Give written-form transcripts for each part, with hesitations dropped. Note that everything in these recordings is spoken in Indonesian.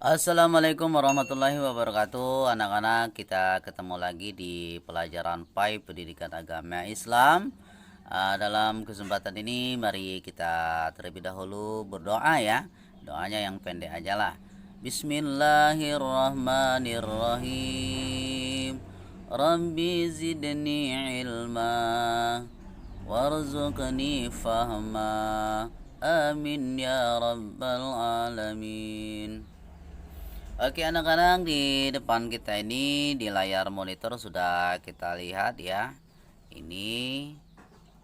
Assalamualaikum warahmatullahi wabarakatuh. Anak-anak, kita ketemu lagi di pelajaran PAI Pendidikan Agama Islam. Dalam kesempatan ini mari kita terlebih dahulu berdoa ya. Doanya yang pendek aja lah. Bismillahirrahmanirrahim. Rabbi zidni ilma warzuqni fahma. Amin ya rabbal alamin. Oke anak-anak, di depan kita ini di layar monitor sudah kita lihat ya. Ini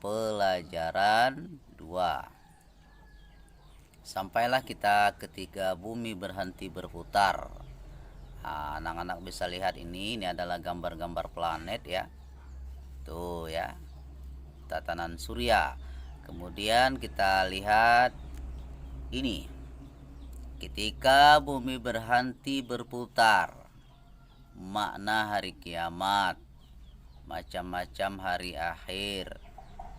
pelajaran 2. Sampailah kita ketika bumi berhenti berputar. Anak-anak bisa lihat ini adalah gambar-gambar planet ya. Tuh ya. Tatanan surya. Kemudian kita lihat ini. Ketika bumi berhenti berputar, makna hari kiamat, macam-macam hari akhir,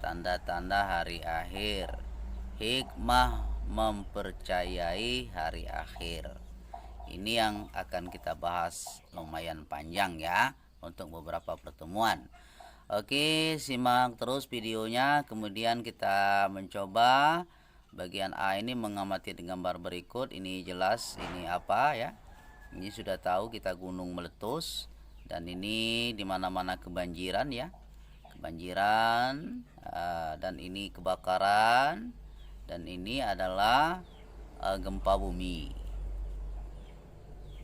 tanda-tanda hari akhir, hikmah mempercayai hari akhir. Ini yang akan kita bahas lumayan panjang ya untuk beberapa pertemuan. Oke, simak terus videonya, kemudian kita mencoba bagian A ini mengamati gambar berikut. Ini jelas ini apa ya. Ini sudah tahu kita gunung meletus. Dan ini dimana-mana kebanjiran ya. Kebanjiran. Dan ini kebakaran. Dan ini adalah gempa bumi.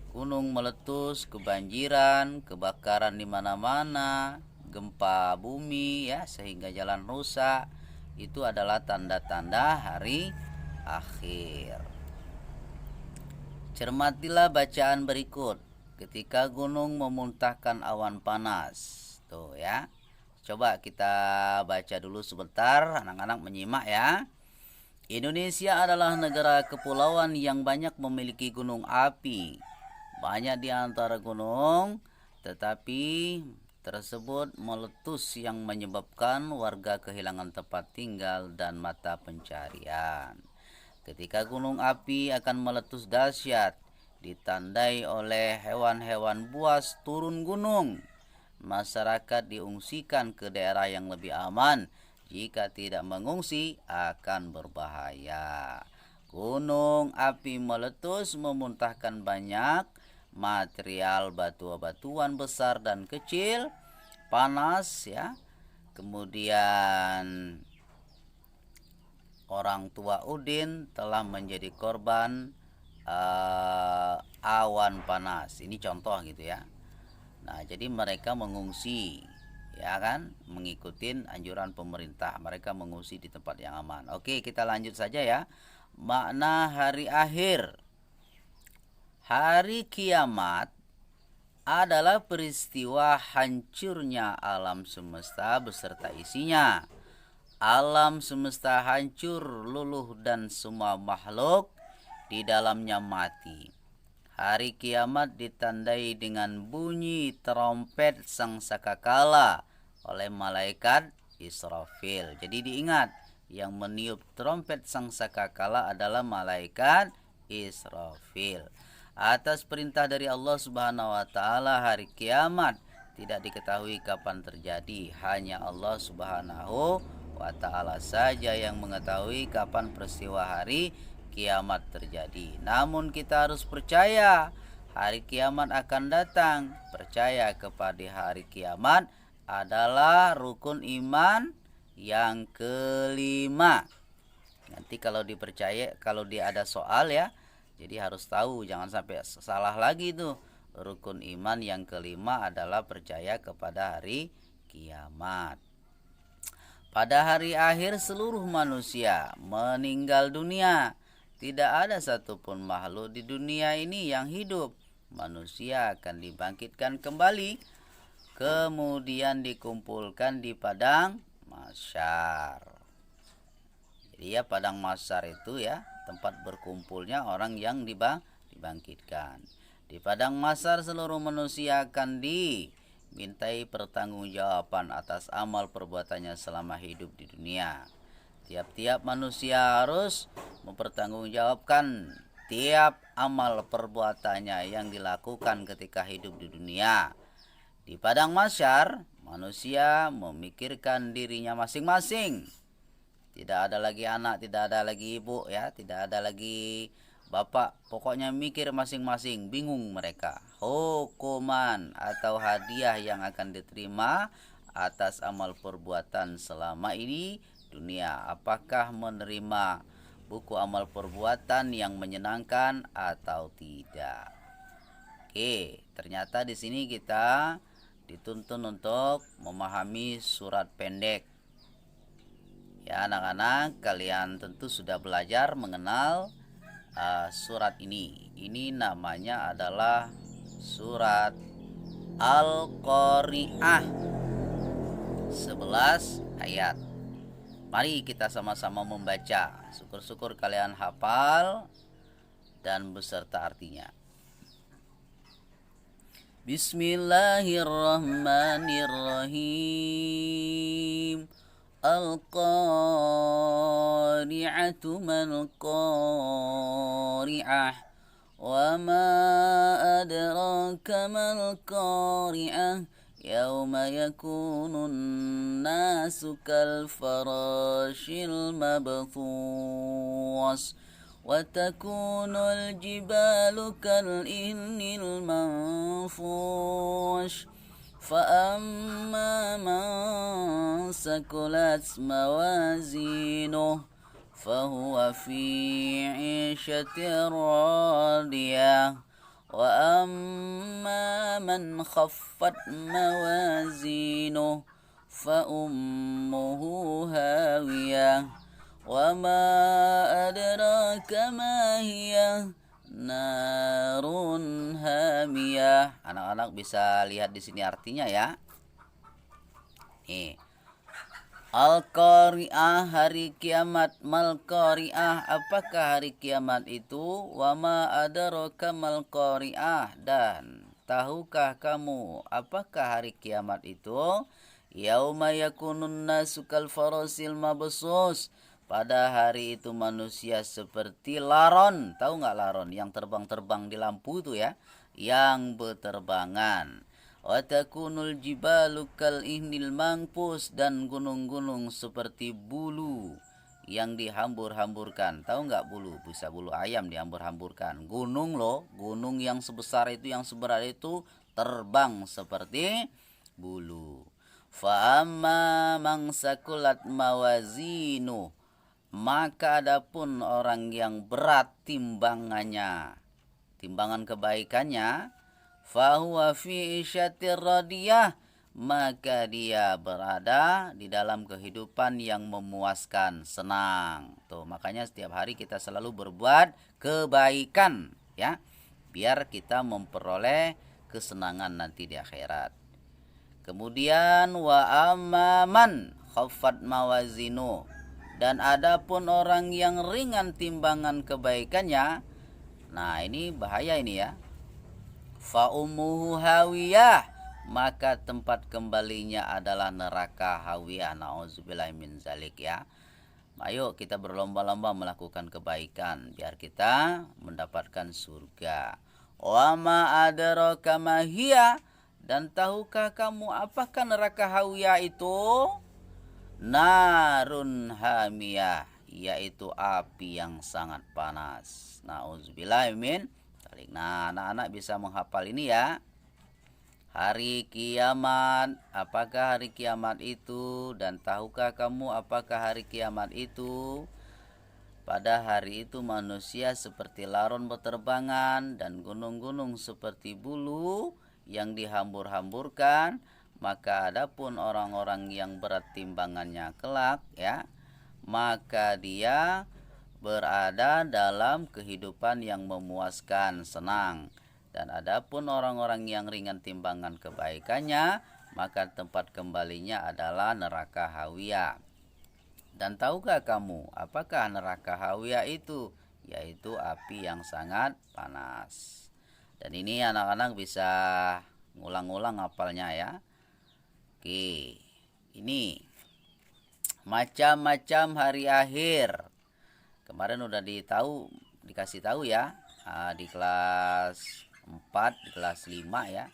Gunung meletus, kebanjiran, kebakaran dimana-mana, gempa bumi ya, sehingga jalan rusak. Itu adalah tanda-tanda hari akhir. Cermatilah bacaan berikut. Ketika gunung memuntahkan awan panas. Tuh ya. Coba kita baca dulu sebentar. Anak-anak menyimak ya. Indonesia adalah negara kepulauan yang banyak memiliki gunung api. Banyak di antara gunung, tetapi tersebut meletus yang menyebabkan warga kehilangan tempat tinggal dan mata pencarian. Ketika gunung api akan meletus dahsyat, ditandai oleh hewan-hewan buas turun gunung. Masyarakat diungsikan ke daerah yang lebih aman. Jika tidak mengungsi akan berbahaya. Gunung api meletus memuntahkan banyak material batuan besar dan kecil, panas ya. Kemudian orang tua Udin telah menjadi korban awan panas. Ini contoh gitu ya. Nah, jadi mereka mengungsi ya kan, mengikuti anjuran pemerintah. Mereka mengungsi di tempat yang aman. Oke, kita lanjut saja ya. Makna hari akhir. Hari kiamat adalah peristiwa hancurnya alam semesta beserta isinya. Alam semesta hancur, luluh dan semua makhluk di dalamnya mati. Hari kiamat ditandai dengan bunyi trompet sang sakakala oleh malaikat Israfil. Jadi diingat, yang meniup trompet sang sakakala adalah malaikat Israfil. Atas perintah dari Allah Subhanahu wa taala, hari kiamat tidak diketahui kapan terjadi. Hanya Allah Subhanahu wa taala saja yang mengetahui kapan peristiwa hari kiamat terjadi. Namun kita harus percaya hari kiamat akan datang. Percaya kepada hari kiamat adalah rukun iman yang kelima. Nanti kalau dipercaya, kalau dia ada soal ya, jadi harus tahu, jangan sampai salah lagi tuh. Rukun iman yang kelima adalah percaya kepada hari kiamat. Pada hari akhir seluruh manusia meninggal dunia. Tidak ada satupun makhluk di dunia ini yang hidup. Manusia akan dibangkitkan kembali, kemudian dikumpulkan di padang mahsyar. Jadi ya, padang mahsyar itu ya tempat berkumpulnya orang yang dibangkitkan. Di padang mahsyar seluruh manusia akan dimintai pertanggungjawaban atas amal perbuatannya selama hidup di dunia. Tiap-tiap manusia harus mempertanggungjawabkan setiap amal perbuatannya yang dilakukan ketika hidup di dunia. Di padang mahsyar, manusia memikirkan dirinya masing-masing. Tidak ada lagi anak, tidak ada lagi ibu, ya, tidak ada lagi bapak. Pokoknya mikir masing-masing, bingung mereka. Hukuman atau hadiah yang akan diterima atas amal perbuatan selama ini dunia. Apakah menerima buku amal perbuatan yang menyenangkan atau tidak? Oke, ternyata di sini kita dituntun untuk memahami surat pendek. Ya, anak-anak, kalian tentu sudah belajar mengenal surat ini. Ini namanya adalah surat Al-Qari'ah, 11 ayat. Mari kita sama-sama membaca. Syukur-syukur kalian hafal dan beserta artinya. Bismillahirrahmanirrahim. Al-qari'atu mal-qari'ah. Wa ma adraka mal-qari'ah. Yawma yakunun nasu kalfarashil mabthus. وتكون الجبال كالإهن المنفوش فأما من ثقلت موازينه فهو في عيشة راضية وأما من خفت موازينه فأمه هاوية وما أدراك ما هي narun hamiyah. Anak-anak bisa lihat di sini artinya ya. Nih. Al-Qari'ah, hari kiamat. Mal-Qari'ah, apakah hari kiamat itu? Wa ma adraka mal-Qari'ah, dan tahukah kamu apakah hari kiamat itu? Yauma yakunun nasu kal farasil mabsus. Pada hari itu manusia seperti laron. Tahu nggak laron? Yang terbang-terbang di lampu itu ya. Yang berterbangan. Wa takunul jibalu kal ihnil mangpus. Dan gunung-gunung seperti bulu yang dihambur-hamburkan. Tahu nggak bulu? Bisa bulu ayam dihambur-hamburkan. Gunung loh. Gunung yang sebesar itu, yang seberat itu terbang seperti bulu. Fa amma man sakulat mawazinu. Maka adapun orang yang berat timbangannya, timbangan kebaikannya, fahuwa fi isyatir radiyah, maka dia berada di dalam kehidupan yang memuaskan, senang. Tuh, makanya setiap hari kita selalu berbuat kebaikan ya, biar kita memperoleh kesenangan nanti di akhirat. Kemudian wa amman khaffat mawazinu, dan adapun orang yang ringan timbangan kebaikannya, nah ini bahaya ini ya. Fa ummuhu hawiyah, maka tempat kembalinya adalah neraka hawiyah. Nauzubillahi min zalik ya. Ayo kita berlomba-lomba melakukan kebaikan biar kita mendapatkan surga. Wa ma adraka ma hiya, dan tahukah kamu apakah neraka hawiyah itu? Narun hamiyah, yaitu api yang sangat panas. Nauzubillahi min dzalik. Nah, anak-anak bisa menghafal ini ya. Hari kiamat, apakah hari kiamat itu? Dan tahukah kamu apakah hari kiamat itu? Pada hari itu manusia seperti laron berterbangan dan gunung-gunung seperti bulu yang dihambur-hamburkan. Maka adapun orang-orang yang berat timbangannya kelak ya, maka dia berada dalam kehidupan yang memuaskan, senang. Dan adapun orang-orang yang ringan timbangan kebaikannya, maka tempat kembalinya adalah neraka hawiyah. Dan tahukah kamu apakah neraka hawiyah itu? Yaitu api yang sangat panas. Dan ini anak-anak bisa ngulang-ngulang hafalnya ya. Oke, ini macam-macam hari akhir. Kemarin udah ditahu dikasih tahu ya, di kelas 4, di kelas 5 ya.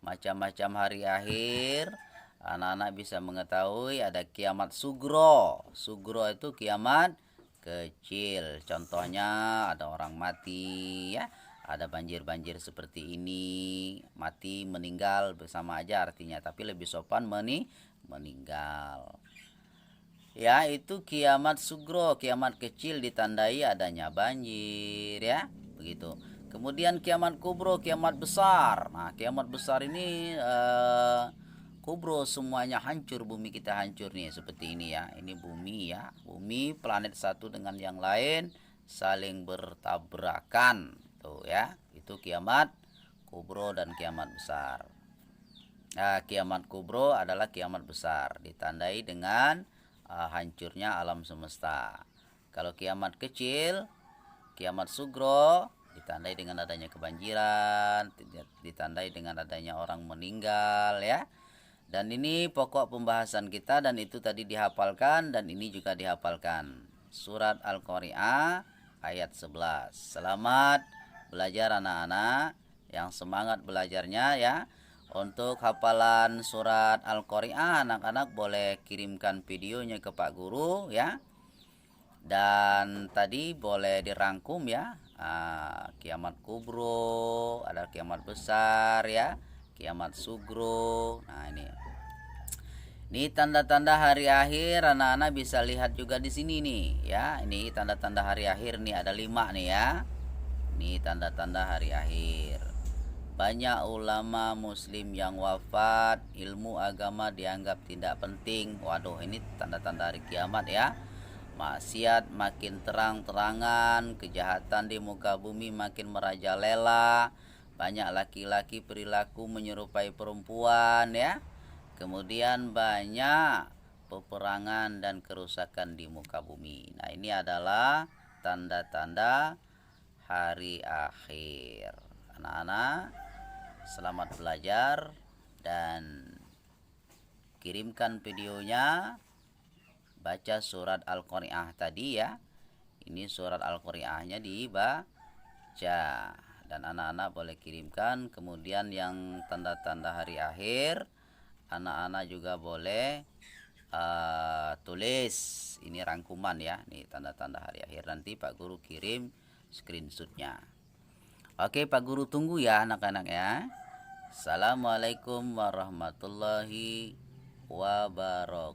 Macam-macam hari akhir anak-anak bisa mengetahui. Ada kiamat sugro. Sugro itu kiamat kecil. Contohnya ada orang mati ya. Ada banjir-banjir seperti ini, mati meninggal bersama aja artinya, tapi lebih sopan meninggal. Ya, itu kiamat sugro, kiamat kecil ditandai adanya banjir ya, begitu. Kemudian kiamat kubro, kiamat besar. Nah, kiamat besar ini kubro, semuanya hancur, bumi kita hancur nih seperti ini ya. Ini bumi ya, bumi planet satu dengan yang lain saling bertabrakan tuh ya. Itu kiamat kubro dan kiamat besar. Nah, kiamat kubro adalah kiamat besar, ditandai dengan hancurnya alam semesta. Kalau kiamat kecil, kiamat sugro, ditandai dengan adanya kebanjiran, ditandai dengan adanya orang meninggal ya. Dan ini pokok pembahasan kita, dan itu tadi dihafalkan, dan ini juga dihafalkan. Surat Al-Qari'ah ayat 11. Selamat belajar anak-anak yang semangat belajarnya ya. Untuk hafalan surat Al-Qari'ah, anak-anak boleh kirimkan videonya ke Pak Guru ya. Dan tadi boleh dirangkum ya. Kiamat kubro, ada kiamat besar ya, kiamat sugro. Nah, ini tanda-tanda hari akhir, anak-anak bisa lihat juga di sini nih ya. Ini tanda-tanda hari akhir nih, ada 5 nih ya. Ini tanda-tanda hari akhir. Banyak ulama muslim yang wafat, ilmu agama dianggap tidak penting. Waduh, ini tanda-tanda hari kiamat ya. Maksiat makin terang-terangan, kejahatan di muka bumi makin merajalela. Banyak laki-laki perilaku menyerupai perempuan ya. Kemudian banyak peperangan dan kerusakan di muka bumi. Nah, ini adalah tanda-tanda hari akhir. Anak-anak, selamat belajar dan kirimkan videonya. Baca surat Al-Qari'ah tadi ya. Ini surat Al-Qari'ahnya dibaca, dan anak-anak boleh kirimkan. Kemudian yang tanda-tanda hari akhir, anak-anak juga boleh tulis. Ini rangkuman ya, nih tanda-tanda hari akhir. Nanti Pak Guru kirim screenshotnya. Oke, Pak Guru tunggu ya anak-anak ya. Assalamualaikum warahmatullahi wabarakatuh.